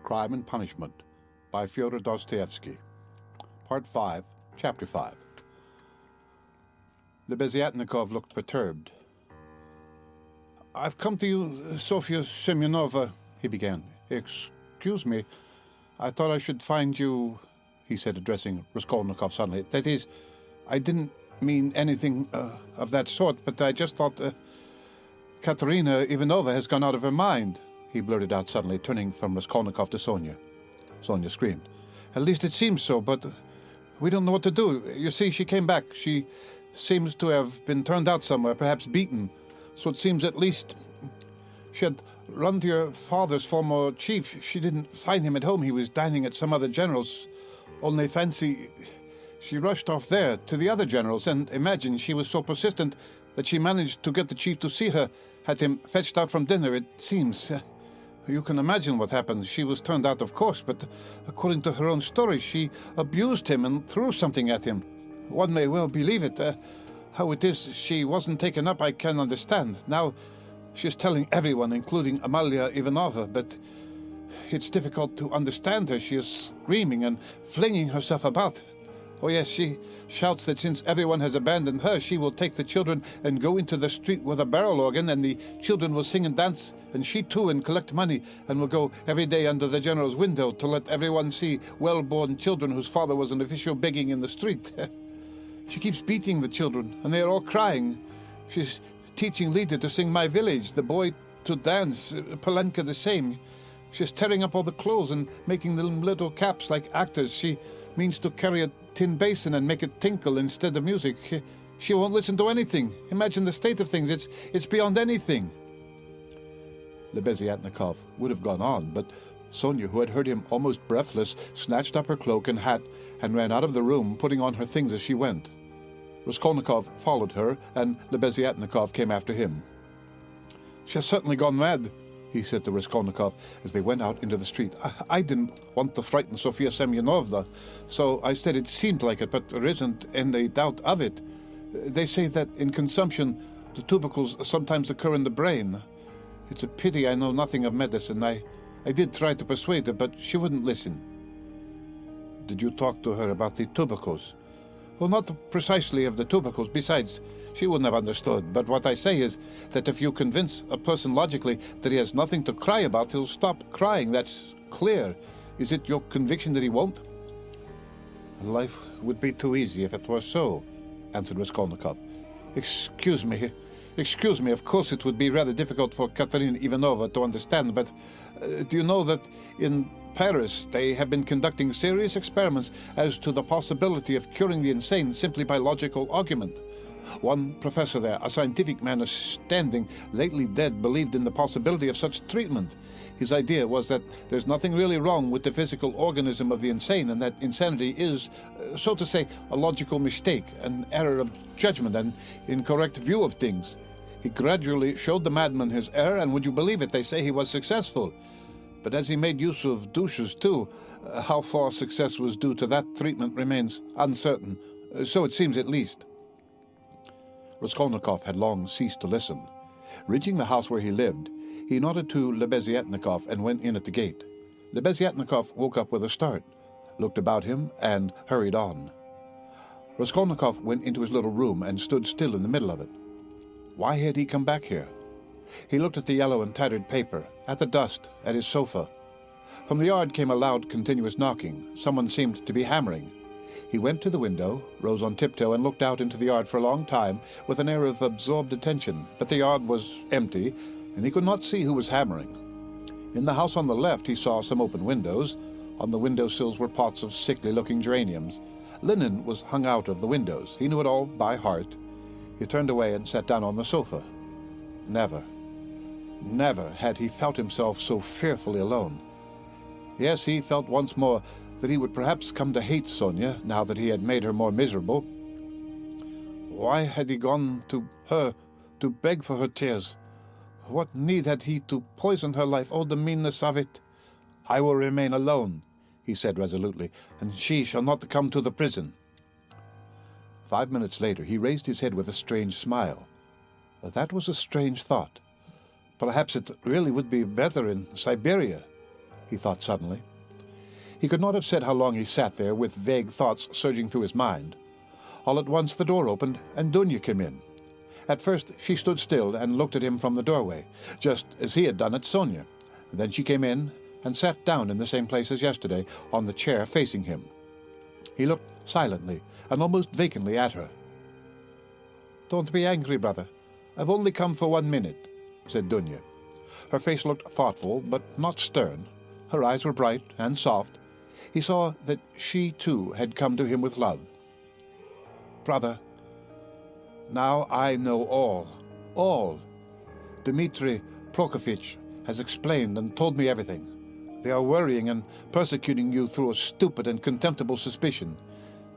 Crime and Punishment by Fyodor Dostoyevsky. Part 5, Chapter 5. Lebeziatnikov looked perturbed. "I've come to you, Sofya Semyonovna," he began. "Excuse me, I thought I should find you," he said, addressing Raskolnikov suddenly. "That is, I didn't mean anything of that sort, but I just thought Katerina Ivanovna has gone out of her mind," he blurted out suddenly, turning from Raskolnikov to Sonia. Sonia screamed. "At least it seems so, but we don't know what to do. You see, she came back. She seems to have been turned out somewhere, perhaps beaten. So it seems at least she had run to your father's former chief. She didn't find him at home. He was dining at some other general's. Only fancy, she rushed off there to the other generals, and imagine she was so persistent that she managed to get the chief to see her, had him fetched out from dinner, it seems. You can imagine what happened. She was turned out, of course, but according to her own story, she abused him and threw something at him. One may well believe it. How it is she wasn't taken up, I can understand. Now she's telling everyone, including Amalia Ivanovna, but it's difficult to understand her. She is screaming and flinging herself about. Oh yes, she shouts that since everyone has abandoned her, she will take the children and go into the street with a barrel organ, and the children will sing and dance, and she too, and collect money, and will go every day under the general's window to let everyone see well-born children whose father was an official begging in the street. She keeps beating the children, and they are all crying. She's teaching Lita to sing My Village, the boy to dance, Polenka the same. She's tearing up all the clothes and making them little caps like actors. She means to carry a tin basin and make it tinkle instead of music. She won't listen to anything. Imagine the state of things. It's beyond anything." Lebeziatnikov would have gone on, but Sonia, who had heard him almost breathless, snatched up her cloak and hat and ran out of the room, putting on her things as she went. Raskolnikov followed her, and Lebeziatnikov came after him. "She has certainly gone mad," he said to Raskolnikov as they went out into the street. I didn't want to frighten Sofya Semyonovna, so I said it seemed like it, but there isn't any doubt of it. They say that in consumption, the tubercles sometimes occur in the brain. It's a pity I know nothing of medicine. I did try to persuade her, but she wouldn't listen." "Did you talk to her about the tubercles?" "Well, not precisely of the tubercles. Besides, she wouldn't have understood. But what I say is that if you convince a person logically that he has nothing to cry about, he'll stop crying. That's clear. Is it your conviction that he won't?" "Life would be too easy if it were so," answered Raskolnikov. Excuse me, of course it would be rather difficult for Katerina Ivanovna to understand, but do you know that in Paris they have been conducting serious experiments as to the possibility of curing the insane simply by logical argument? One professor there, a scientific man standing, lately dead, believed in the possibility of such treatment. His idea was that there's nothing really wrong with the physical organism of the insane, and that insanity is, so to say, a logical mistake, an error of judgment, an incorrect view of things. He gradually showed the madman his error, and would you believe it, they say he was successful. But as he made use of douches too, how far success was due to that treatment remains uncertain. So it seems, at least. Raskolnikov had long ceased to listen. Reaching the house where he lived, he nodded to Lebeziatnikov and went in at the gate. Lebeziatnikov woke up with a start, looked about him, and hurried on. Raskolnikov went into his little room and stood still in the middle of it. Why had he come back here? He looked at the yellow and tattered paper, at the dust, at his sofa. From the yard came a loud, continuous knocking. Someone seemed to be hammering. He went to the window, rose on tiptoe, and looked out into the yard for a long time with an air of absorbed attention. But the yard was empty, and he could not see who was hammering. In the house on the left he saw some open windows. On the windowsills were pots of sickly-looking geraniums. Linen was hung out of the windows. He knew it all by heart. He turned away and sat down on the sofa. Never had he felt himself so fearfully alone. Yes, he felt once more that he would perhaps come to hate Sonia, now that he had made her more miserable. Why had he gone to her to beg for her tears? What need had he to poison her life? Oh, the meanness of it! "I will remain alone," he said resolutely, "and she shall not come to the prison." 5 minutes later he raised his head with a strange smile. That was a strange thought. Perhaps it really would be better in Siberia. he thought suddenly. He could not have said how long he sat there with vague thoughts surging through his mind. All at once the door opened and Dunya came in. At first she stood still and looked at him from the doorway, just as he had done at Sonia. Then she came in and sat down in the same place as yesterday, on the chair facing him. He looked silently and almost vacantly at her. "Don't be angry, brother. I've only come for 1 minute," said Dunya. Her face looked thoughtful, but not stern. Her eyes were bright and soft. He saw that she, too, had come to him with love. "Brother, now I know all. Dmitri Prokofiev has explained and told me everything. They are worrying and persecuting you through a stupid and contemptible suspicion.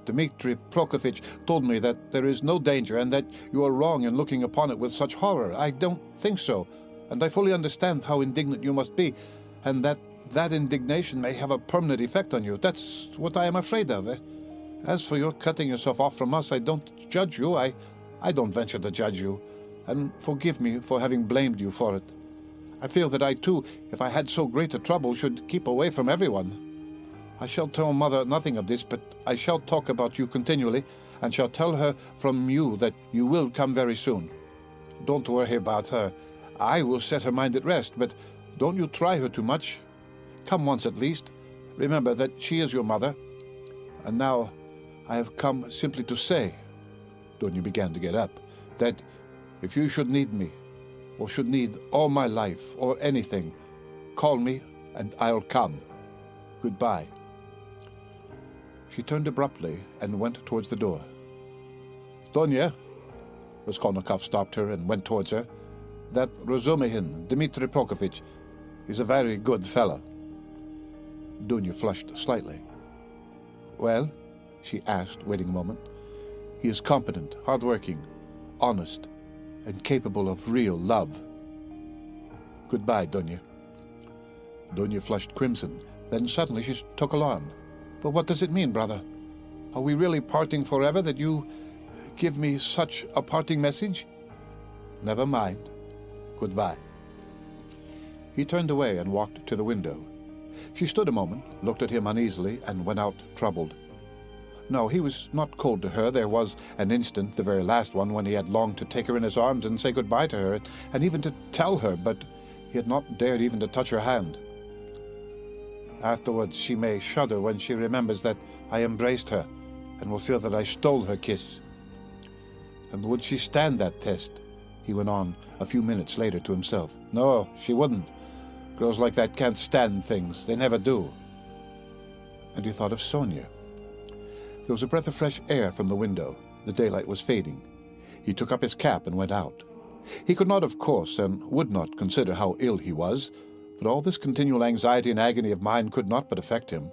Dmitri Prokofiev told me that there is no danger and that you are wrong in looking upon it with such horror. I don't think so, and I fully understand how indignant you must be, and that indignation may have a permanent effect on you. That's what I am afraid of. As for your cutting yourself off from us, I don't judge you. I don't venture to judge you, and forgive me for having blamed you for it. I feel that I, too, if I had so great a trouble, should keep away from everyone. I shall tell Mother nothing of this, but I shall talk about you continually, and shall tell her from you that you will come very soon. Don't worry about her. I will set her mind at rest, but don't you try her too much. Come once at least. Remember that she is your mother. And now I have come simply to say," Dunya began to get up, "that if you should need me, or should need all my life, or anything, call me and I'll come. Goodbye." She turned abruptly and went towards the door. "Dunya," Raskolnikov stopped her and went towards her, "that Razumihin, Dmitri Prokofiev, is a very good fellow." Dunya flushed slightly. "Well?" she asked, waiting a moment. "He is competent, hard-working, honest, and capable of real love. Goodbye, Dunya." Dunya flushed crimson. Then suddenly she took alarm. "But what does it mean, brother? Are we really parting forever, that you give me such a parting message?" "Never mind. Goodbye." He turned away and walked to the window. She stood a moment, looked at him uneasily, and went out troubled. No, he was not cold to her. There was an instant, the very last one, when he had longed to take her in his arms and say goodbye to her, and even to tell her, but he had not dared even to touch her hand. Afterwards she may shudder when she remembers that I embraced her, and will feel that I stole her kiss. And would she stand that test? He went on a few minutes later to himself. No, she wouldn't. Girls like that can't stand things. They never do. And he thought of Sonia. There was a breath of fresh air from the window. The daylight was fading. He took up his cap and went out. He could not, of course, and would not consider how ill he was, but all this continual anxiety and agony of mind could not but affect him.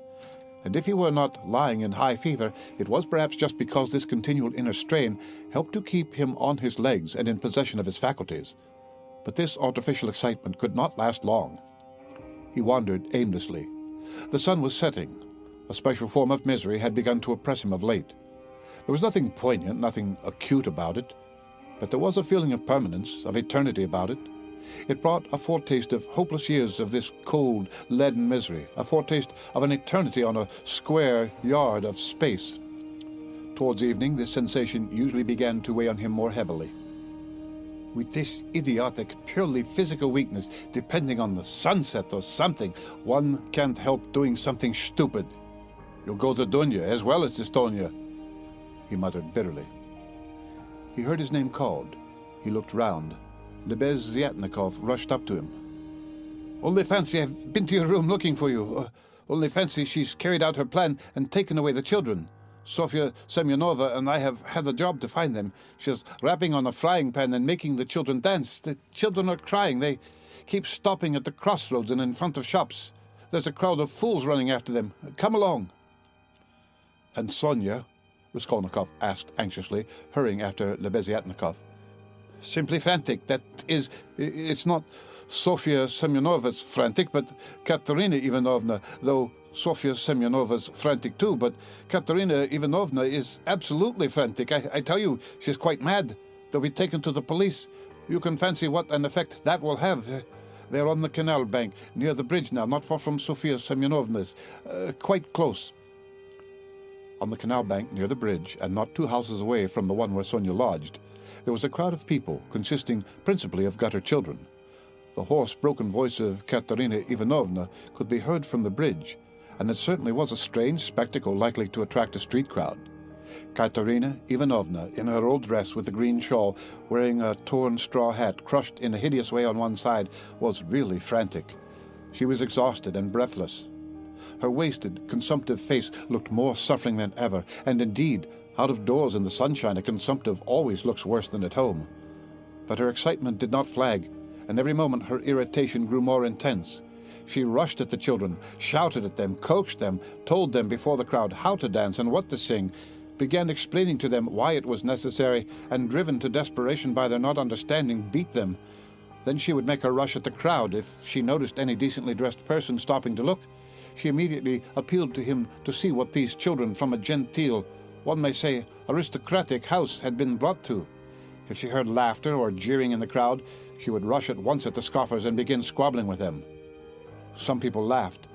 And if he were not lying in high fever, it was perhaps just because this continual inner strain helped to keep him on his legs and in possession of his faculties. But this artificial excitement could not last long. He wandered aimlessly. The sun was setting. A special form of misery had begun to oppress him of late. There was nothing poignant, nothing acute about it, but there was a feeling of permanence, of eternity about it. It brought a foretaste of hopeless years of this cold, leaden misery, a foretaste of an eternity on a square yard of space. Towards evening, this sensation usually began to weigh on him more heavily. With this idiotic, purely physical weakness, depending on the sunset or something, one can't help doing something stupid. You'll go to Dunya as well as to Estonia, he muttered bitterly. He heard his name called. He looked round. Lebeziatnikov rushed up to him. "Only fancy, I've been to your room looking for you. Only fancy, she's carried out her plan and taken away the children. Sofya Semyonovna and I have had a job to find them. She's rapping on a frying pan and making the children dance. The children are crying. They keep stopping at the crossroads and in front of shops. There's a crowd of fools running after them. Come along." "And Sonia?" Raskolnikov asked anxiously, hurrying after Lebeziatnikov. "Simply frantic. That is, it's not Sofya Semyonovna's frantic, but Katerina Ivanovna, though Sofya Semyonovna's frantic too, but Katerina Ivanovna is absolutely frantic. I tell you, she's quite mad. They'll be taken to the police. You can fancy what an effect that will have. They're on the canal bank, near the bridge now, not far from Sofia Semyonovna's. Quite close. On the canal bank near the bridge, and not 2 houses away from the one where Sonia lodged, there was a crowd of people, consisting principally of gutter children. The hoarse, broken voice of Katerina Ivanovna could be heard from the bridge, and it certainly was a strange spectacle likely to attract a street crowd. Katerina Ivanovna, in her old dress with the green shawl, wearing a torn straw hat crushed in a hideous way on one side, was really frantic. She was exhausted and breathless. Her wasted, consumptive face looked more suffering than ever, and indeed, out of doors in the sunshine, a consumptive always looks worse than at home. But her excitement did not flag, and every moment her irritation grew more intense. She rushed at the children, shouted at them, coaxed them, told them before the crowd how to dance and what to sing, began explaining to them why it was necessary, and driven to desperation by their not understanding, beat them. Then she would make a rush at the crowd if she noticed any decently dressed person stopping to look. She immediately appealed to him to see what these children from a genteel, one may say aristocratic house had been brought to. If she heard laughter or jeering in the crowd, she would rush at once at the scoffers and begin squabbling with them. Some people laughed.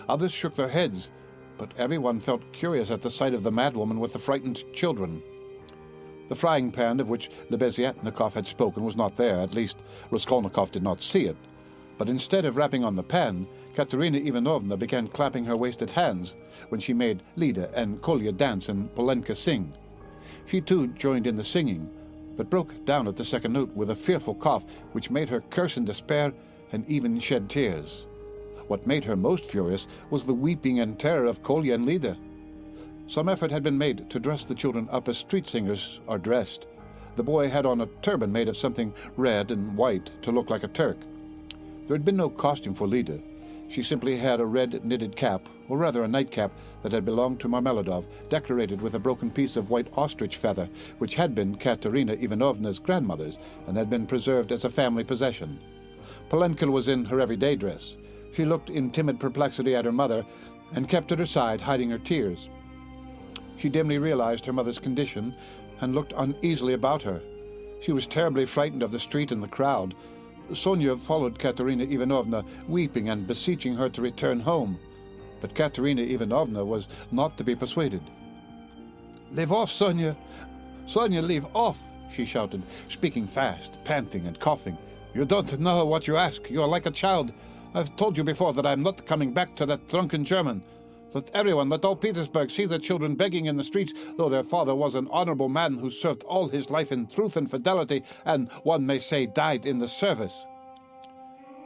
Others shook their heads, but everyone felt curious at the sight of the madwoman with the frightened children. The frying pan of which Lebeziatnikov had spoken was not there, at least Raskolnikov did not see it. But instead of rapping on the pan, Katerina Ivanovna began clapping her wasted hands when she made Lida and Kolya dance and Polenka sing. She too joined in the singing, but broke down at the second note with a fearful cough which made her curse in despair and even shed tears. What made her most furious was the weeping and terror of Kolya and Lida. Some effort had been made to dress the children up as street singers are dressed. The boy had on a turban made of something red and white to look like a Turk. There had been no costume for Lida. She simply had a red knitted cap, or rather a nightcap, that had belonged to Marmeladov, decorated with a broken piece of white ostrich feather, which had been Katerina Ivanovna's grandmother's and had been preserved as a family possession. Polenka was in her everyday dress. She looked in timid perplexity at her mother and kept at her side, hiding her tears. She dimly realized her mother's condition and looked uneasily about her. She was terribly frightened of the street and the crowd. Sonia followed Katerina Ivanovna, weeping and beseeching her to return home. But Katerina Ivanovna was not to be persuaded. "Leave off, Sonia! Sonia, leave off!" she shouted, speaking fast, panting and coughing. "You don't know what you ask. You are like a child. I've told you before that I'm not coming back to that drunken German. Let everyone, let all Petersburg see the children begging in the streets, though their father was an honorable man who served all his life in truth and fidelity, and, one may say, died in the service."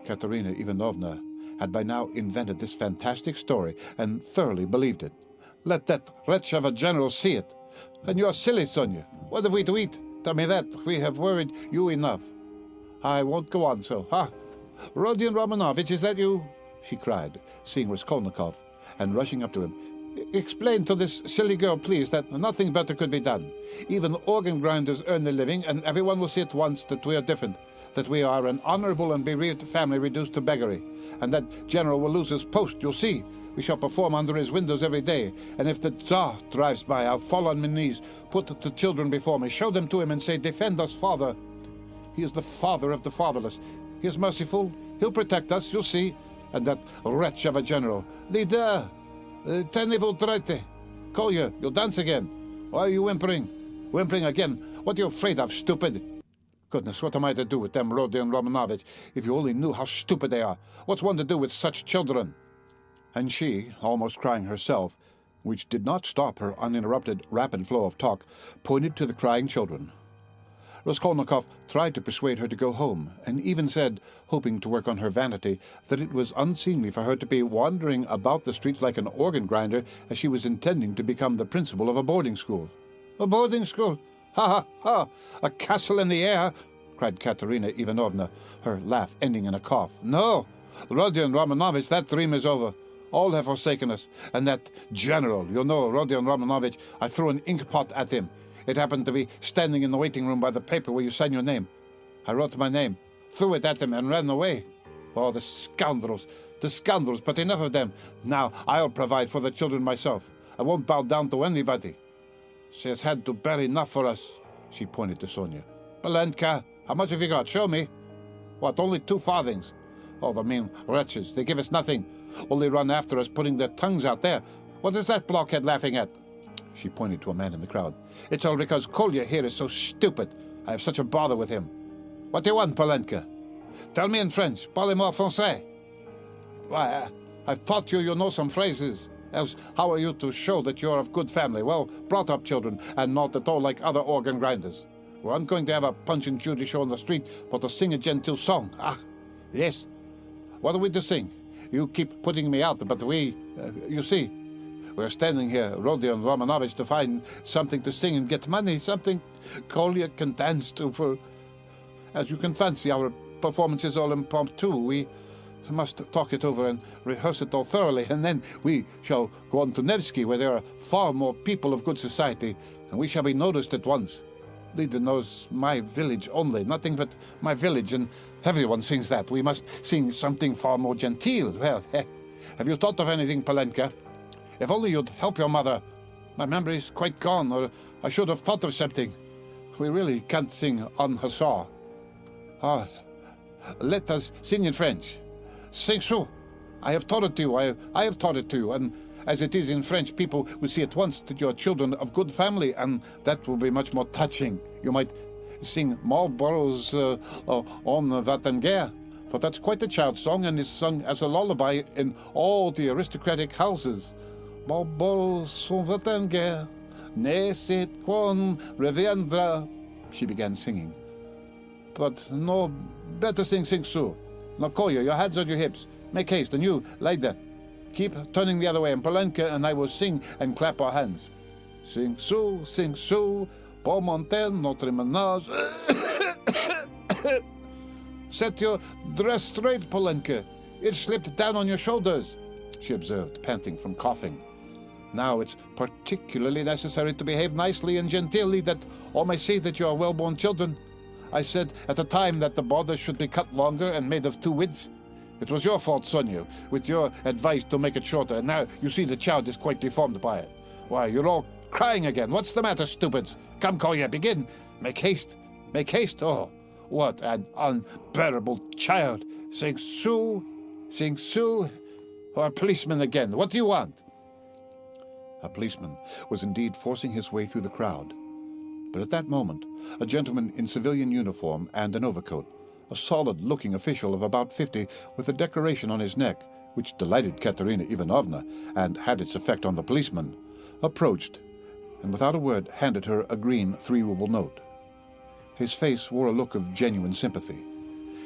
Katerina Ivanovna had by now invented this fantastic story and thoroughly believed it. "Let that wretch of a general see it. And you're silly, Sonia. What have we to eat? Tell me that. We have worried you enough." "I won't go on so. Ha! Rodion Romanovich, is that you?" she cried, seeing Raskolnikov, and rushing up to him. "Explain to this silly girl, please, that nothing better could be done. Even organ grinders earn their living, and everyone will see at once that we are different, that we are an honorable and bereaved family reduced to beggary, and that General will lose his post, you'll see. We shall perform under his windows every day, and if the Tsar drives by, I'll fall on my knees, put the children before me, show them to him, and say, 'Defend us, Father.' He is the father of the fatherless. He is merciful. He'll protect us, you'll see. And that wretch of a general. Leader! Tenez-vous traite. Kolya, you'll dance again. Why are you whimpering? Whimpering again? What are you afraid of, stupid? Goodness, what am I to do with them, Rodion Romanovich? If you only knew how stupid they are. What's one to do with such children?" And she, almost crying herself, which did not stop her uninterrupted, rapid flow of talk, pointed to the crying children. Raskolnikov tried to persuade her to go home, and even said, hoping to work on her vanity, that it was unseemly for her to be wandering about the streets like an organ grinder, as she was intending to become the principal of a boarding school. "A boarding school? Ha, ha, ha! A castle in the air!" cried Katerina Ivanovna, her laugh ending in a cough. "No, Rodion Romanovich, that dream is over. All have forsaken us. And that general, you know, Rodion Romanovich, I threw an inkpot at him. It happened to be standing in the waiting room by the paper where you sign your name. I wrote my name, threw it at him, and ran away. Oh, the scoundrels, but enough of them. Now I'll provide for the children myself. I won't bow down to anybody. She has had to bear enough for us." She pointed to Sonia. "Polenka, how much have you got? Show me." "What, only 2 farthings? Oh, the mean wretches. They give us nothing. Only run after us, putting their tongues out there. What is that blockhead laughing at? She pointed to a man in the crowd. It's all because Kolya here is so stupid. I have such a bother with him. What do you want, Polenka? Tell me in French. Parlez-moi français. Why, I've taught you know some phrases. Else, how are you to show that you're of good family, well brought up children, and not at all like other organ grinders? We aren't going to have a Punch and Judy show on the street, but to sing a genteel song. Ah, yes. What are we to sing? You keep putting me out, but you see, we're standing here, Rodion Romanovich, to find something to sing and get money, something Kolya can dance to for... As you can fancy, our performance is all impromptu. We must talk it over and rehearse it all thoroughly, and then we shall go on to Nevsky, where there are far more people of good society, and we shall be noticed at once. Lida knows my village only, nothing but my village, and everyone sings that. We must sing something far more genteel. Well, have you thought of anything, Polenka? If only you'd help your mother. My memory's quite gone, or I should have thought of something. We really can't sing en hussar. Ah, let us sing in French. Sing so. I have taught it to you. I have taught it to you, and as it is in French, people will see at once that you are children of good family, and that will be much more touching. You might sing Marlborough's On Va-t-en-Guerre, for that's quite a child's song, and is sung as a lullaby in all the aristocratic houses. Marlborough son Va-t-en-Guerre, ne sait qu'on reviendra, she began singing. But no, better sing so. Now, Kolya, your hands on your hips. Make haste, and you, Lida, keep turning the other way, and Polenka and I will sing and clap our hands. Sing so, pour monter notre ménage. Set your dress straight, Polenka. It slipped down on your shoulders, she observed, panting from coughing. Now it's particularly necessary to behave nicely and genteelly, that all may see that you are well-born children. I said at the time that the borders should be cut longer and made of 2 widths. It was your fault, Sonia, with your advice to make it shorter, and now you see the child is quite deformed by it. Why, you're all crying again. What's the matter, stupids? Come, Kolya, begin. Make haste. Make haste. Oh, what an unbearable child. Sing Sue, or a policeman again. What do you want? A policeman was indeed forcing his way through the crowd. But at that moment, a gentleman in civilian uniform and an overcoat, a solid-looking official of about 50 with a decoration on his neck, which delighted Katerina Ivanovna and had its effect on the policeman, approached and without a word handed her a green 3-ruble note. His face wore a look of genuine sympathy.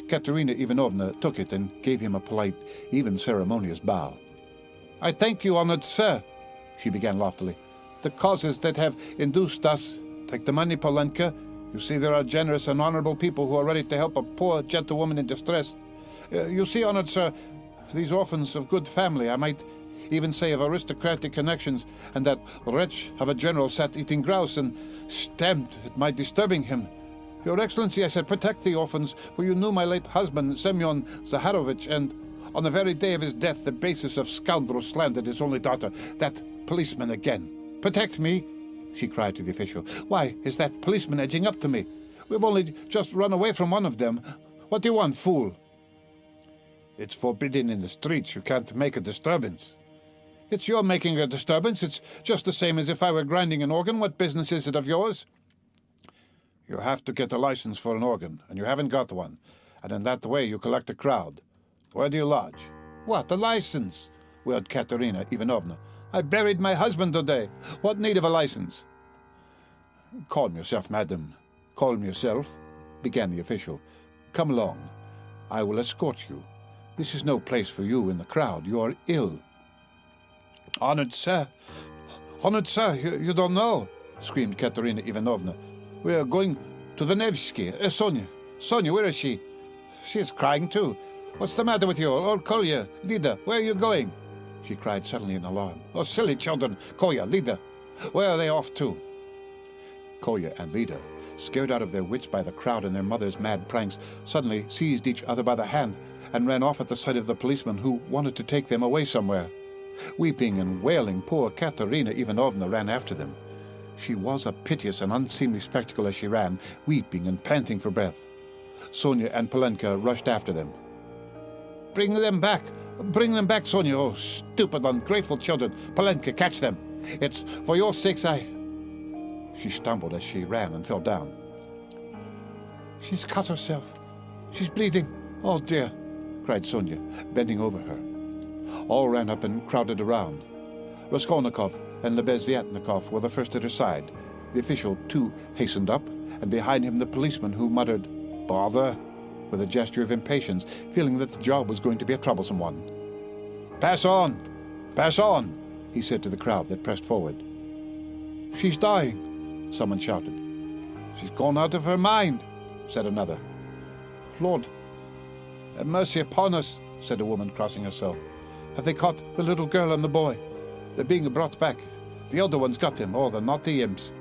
Katerina Ivanovna took it and gave him a polite, even ceremonious bow. I thank you, honored sir, she began loftily. The causes that have induced us... Take the money, Polenka. You see, there are generous and honorable people who are ready to help a poor gentlewoman in distress. You see, honored sir, these orphans of good family, I might even say of aristocratic connections, and that wretch of a general sat eating grouse and stamped at my disturbing him. Your Excellency, I said, protect the orphans, for you knew my late husband, Semyon Zaharovich, and on the very day of his death, the basis of scoundrel slandered his only daughter, that policeman again. Protect me, she cried to the official. Why is that policeman edging up to me? We've only just run away from one of them. What do you want, fool? It's forbidden in the streets. You can't make a disturbance. It's your making a disturbance. It's just the same as if I were grinding an organ. What business is it of yours? You have to get a license for an organ, and you haven't got one. And in that way you collect a crowd. Where do you lodge? What, a license? Wailed Katerina Ivanovna. I buried my husband today. What need of a license? Calm yourself, madam. Calm yourself, began the official. Come along. I will escort you. This is no place for you in the crowd. You are ill. Honored sir, you don't know, screamed Katerina Ivanovna. We are going to the Nevsky. Sonia, where is she? She is crying too. What's the matter with you? Oh, Kolya, Lida, where are you going? She cried suddenly in alarm. Oh, silly children! Kolya, Lida, where are they off to? Kolya and Lida, scared out of their wits by the crowd and their mother's mad pranks, suddenly seized each other by the hand and ran off at the sight of the policeman who wanted to take them away somewhere. Weeping and wailing, poor Katerina Ivanovna ran after them. She was a piteous and unseemly spectacle as she ran, weeping and panting for breath. Sonia and Polenka rushed after them. Bring them back! Bring them back, Sonia! Oh, stupid, ungrateful children! Polenka, catch them! It's for your sakes She stumbled as she ran and fell down. She's cut herself. She's bleeding. Oh, dear, cried Sonia, bending over her. All ran up and crowded around. Raskolnikov and Lebeziatnikov were the first at her side. The official, too, hastened up, and behind him the policeman, who muttered, "Bother," with a gesture of impatience, feeling that the job was going to be a troublesome one. Pass on! Pass on!" he said to the crowd that pressed forward. "She's dying," someone shouted. "She's gone out of her mind," said another. "Lord, have mercy upon us," said a woman, crossing herself. "Have they caught the little girl and the boy? They're being brought back. The elder one's got them, the naughty imps."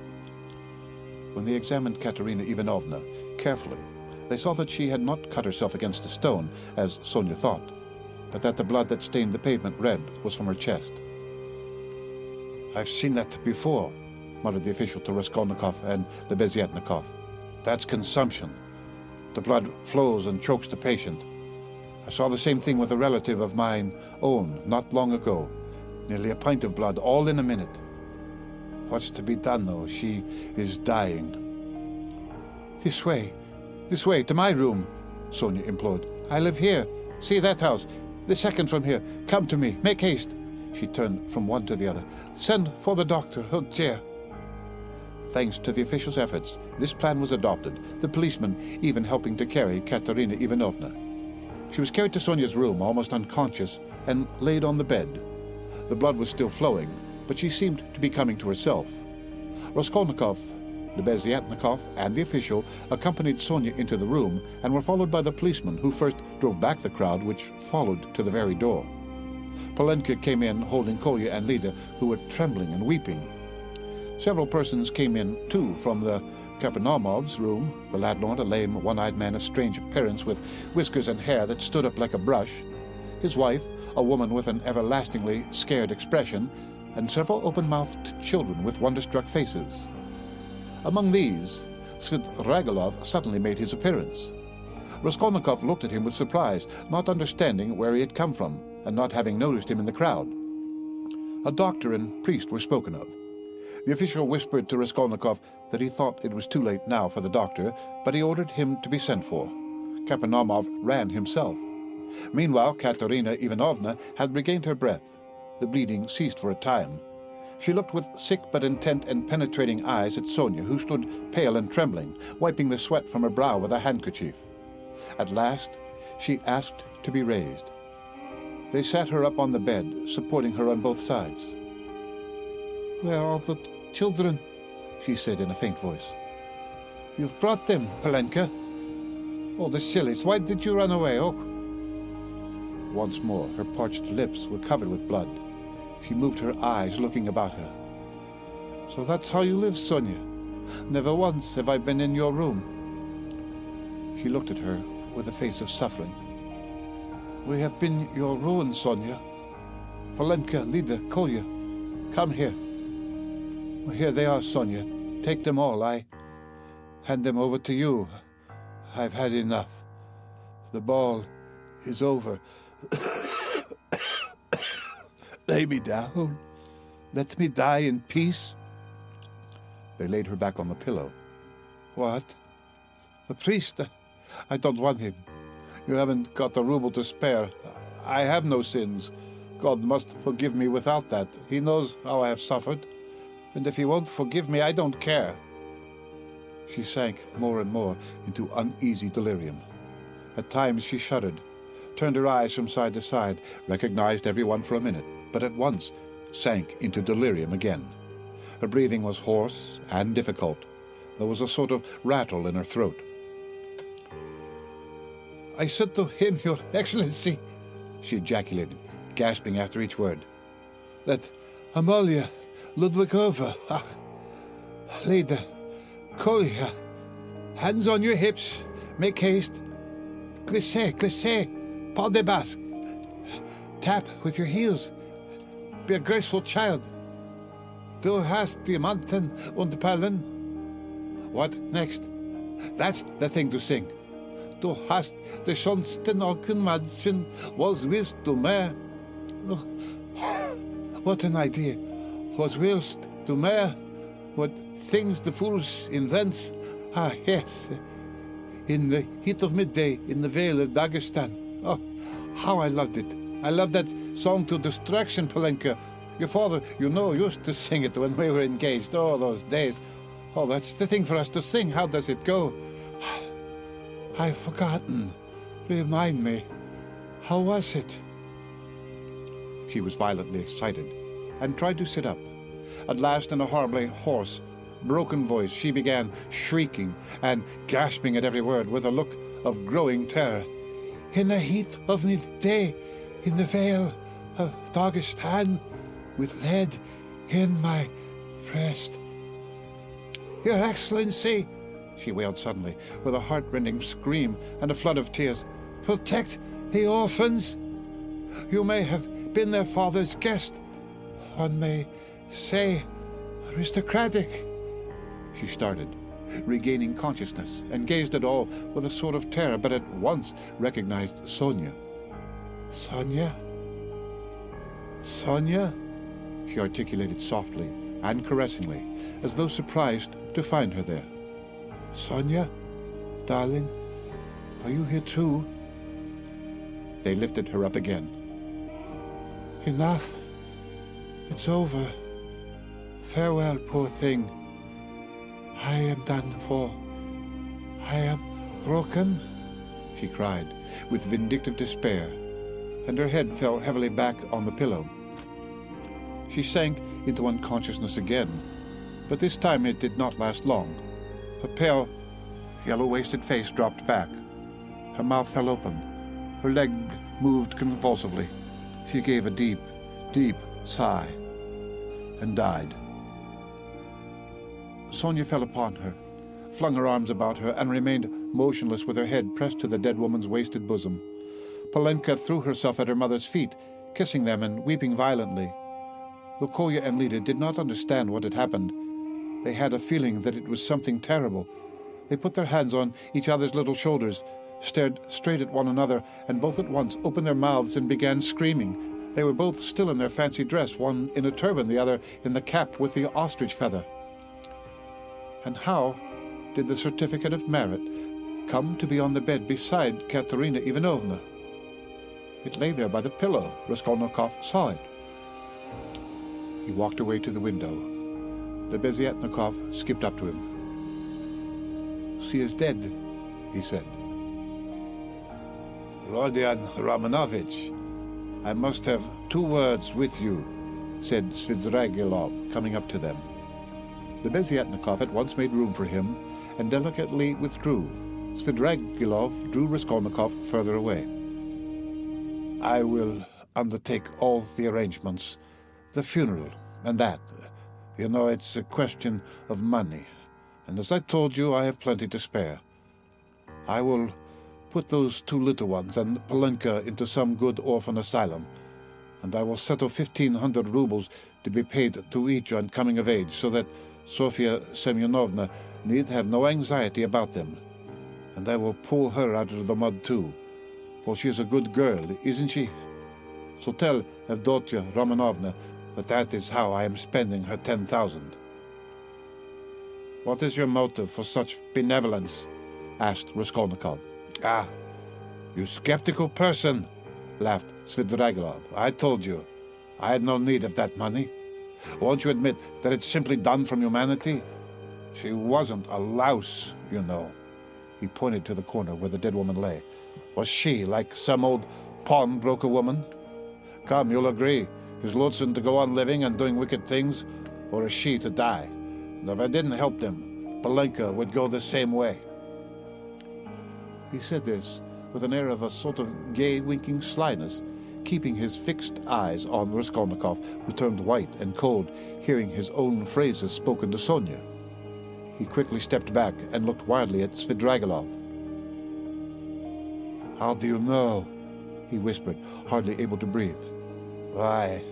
When they examined Katerina Ivanovna carefully, they saw that she had not cut herself against a stone, as Sonia thought, but that the blood that stained the pavement red was from her chest. "I've seen that before," muttered the official to Raskolnikov and Lebeziatnikov. "That's consumption. The blood flows and chokes the patient. I saw the same thing with a relative of mine own not long ago. Nearly a pint of blood, all in a minute. What's to be done, though? She is dying." This way, to my room," Sonia implored. "I live here. See that house? The second from here. Come to me. Make haste." She turned from one to the other. "Send for the doctor. Oh, dear." Thanks to the official's efforts, this plan was adopted, the policeman even helping to carry Katerina Ivanovna. She was carried to Sonia's room, almost unconscious, and laid on the bed. The blood was still flowing, but she seemed to be coming to herself. Raskolnikov, Lebeziatnikov, and the official accompanied Sonia into the room and were followed by the policeman, who first drove back the crowd, which followed to the very door. Polenka came in holding Kolya and Lida, who were trembling and weeping. Several persons came in, too, from the Kapernaumов's room, the landlord, a lame, one-eyed man of strange appearance with whiskers and hair that stood up like a brush, his wife, a woman with an everlastingly scared expression, and several open-mouthed children with wonder-struck faces. Among these, Svidrigailov suddenly made his appearance. Raskolnikov looked at him with surprise, not understanding where he had come from, and not having noticed him in the crowd. A doctor and priest were spoken of. The official whispered to Raskolnikov that he thought it was too late now for the doctor, but he ordered him to be sent for. Kapernaumov ran himself. Meanwhile, Katerina Ivanovna had regained her breath. The bleeding ceased for a time. She looked with sick but intent and penetrating eyes at Sonia, who stood pale and trembling, wiping the sweat from her brow with a handkerchief. At last, she asked to be raised. They sat her up on the bed, supporting her on both sides. "Where are the children?" she said in a faint voice. "You've brought them, Polenka. Oh, the sillies, why did you run away? Oh." Once more, her parched lips were covered with blood. She moved her eyes, looking about her. "So that's how you live, Sonia? Never once have I been in your room." She looked at her with a face of suffering. "We have been your ruin, Sonia. Polenka, Lida, Kolya, come here. Well, here they are, Sonia. Take them all. I hand them over to you. I've had enough. The ball is over. Lay me down. Let me die in peace." They laid her back on the pillow. "What? The priest? I don't want him. You haven't got a ruble to spare. I have no sins. God must forgive me without that. He knows how I have suffered. And if he won't forgive me, I don't care." She sank more and more into uneasy delirium. At times she shuddered, turned her eyes from side to side, recognized everyone for a minute, but at once sank into delirium again. Her breathing was hoarse and difficult. There was a sort of rattle in her throat. "I said to him, Your Excellency," she ejaculated, gasping after each word, "that Amalia Ludwigova, Lida, Kolya, hands on your hips, make haste, glissez, glissez, pas de basque, tap with your heels, be a graceful child, du hast Diamanten und Perlen." What next? That's the thing to sing. du hast de schönste Augen Madchen was willst du mehr? Oh, what an idea. What willst du mehr? What things the foolish invents. Ah, yes. In the heat of midday in the Vale of Dagestan. Oh, how I loved it. I loved that song to distraction, Polenka. Your father, you know, used to sing it when we were engaged. Oh, those days. Oh, that's the thing for us to sing. How does it go? I've forgotten. Remind me. How was it? She was violently excited and tried to sit up. At last, in a horribly hoarse, broken voice, she began shrieking and gasping at every word with a look of growing terror. In the heat of midday, in the Vale of Dagestan, with lead in my breast. Your Excellency, she wailed suddenly, with a heart-rending scream and a flood of tears, protect the orphans. You may have been their father's guest. One may say aristocratic. She started, regaining consciousness, and gazed at all with a sort of terror, but at once recognized Sonia. Sonia? Sonia? She articulated softly and caressingly, as though surprised to find her there. Sonia? Darling, are you here too? They lifted her up again. Enough. It's over. Farewell, poor thing. I am done for. I am broken, she cried, with vindictive despair, and her head fell heavily back on the pillow. She sank into unconsciousness again, but this time it did not last long. Her pale, yellow-wasted face dropped back. Her mouth fell open. Her leg moved convulsively. She gave a deep, deep sigh and died. Sonia fell upon her, flung her arms about her, and remained motionless with her head pressed to the dead woman's wasted bosom. Polenka threw herself at her mother's feet, kissing them and weeping violently. Though Kolya and Lida did not understand what had happened, they had a feeling that it was something terrible. They put their hands on each other's little shoulders, stared straight at one another, and both at once opened their mouths and began screaming. They were both still in their fancy dress, one in a turban, the other in the cap with the ostrich feather. And how did the certificate of merit come to be on the bed beside Katerina Ivanovna? It lay there by the pillow. Raskolnikov saw it. He walked away to the window. Lebeziatnikov skipped up to him. She is dead, he said. Rodion Romanovich, I must have 2 words with you, said Svidrigailov, coming up to them. Lebeziatnikov at once made room for him and delicately withdrew. Svidrigailov drew Raskolnikov further away. I will undertake all the arrangements, the funeral, and that. You know, it's a question of money, and as I told you, I have plenty to spare. I will put those 2 little ones and Polenka into some good orphan asylum, and I will settle 1,500 rubles to be paid to each on coming of age, so that Sofya Semyonovna need have no anxiety about them. And I will pull her out of the mud too, for she is a good girl, isn't she? So tell Avdotya Romanovna that is how I am spending her 10,000. What is your motive for such benevolence? Asked Raskolnikov. Ah, you skeptical person, laughed Svidrigailov. I told you, I had no need of that money. Won't you admit that it's simply done from humanity? She wasn't a louse, you know. He pointed to the corner where the dead woman lay. Was she like some old pawnbroker woman? Come, you'll agree. Is Lutsen to go on living and doing wicked things, or is she to die? And if I didn't help them, Polenka would go the same way. He said this with an air of a sort of gay, winking slyness, keeping his fixed eyes on Raskolnikov, who turned white and cold, hearing his own phrases spoken to Sonia. He quickly stepped back and looked wildly at Svidrigailov. How do you know? He whispered, hardly able to breathe. Why,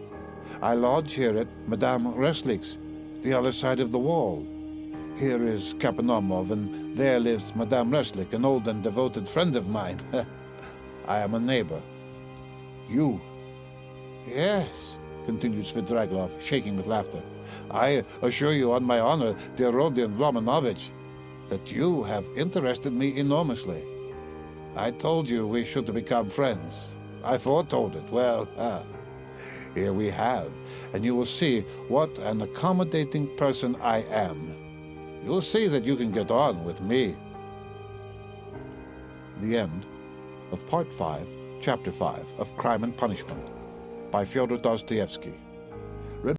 I lodge here at Madame Reslick's, the other side of the wall. Here is Kapanomov, and there lives Madame Reslik, an old and devoted friend of mine. I am a neighbor. You? Yes, continued Svidrigailov, shaking with laughter. I assure you on my honor, dear Rodion Romanovich, that you have interested me enormously. I told you we should become friends. I foretold it. Well, here we have, and you will see what an accommodating person I am. You'll see that you can get on with me. The end of Part 5, Chapter 5 of Crime and Punishment by Fyodor Dostoyevsky.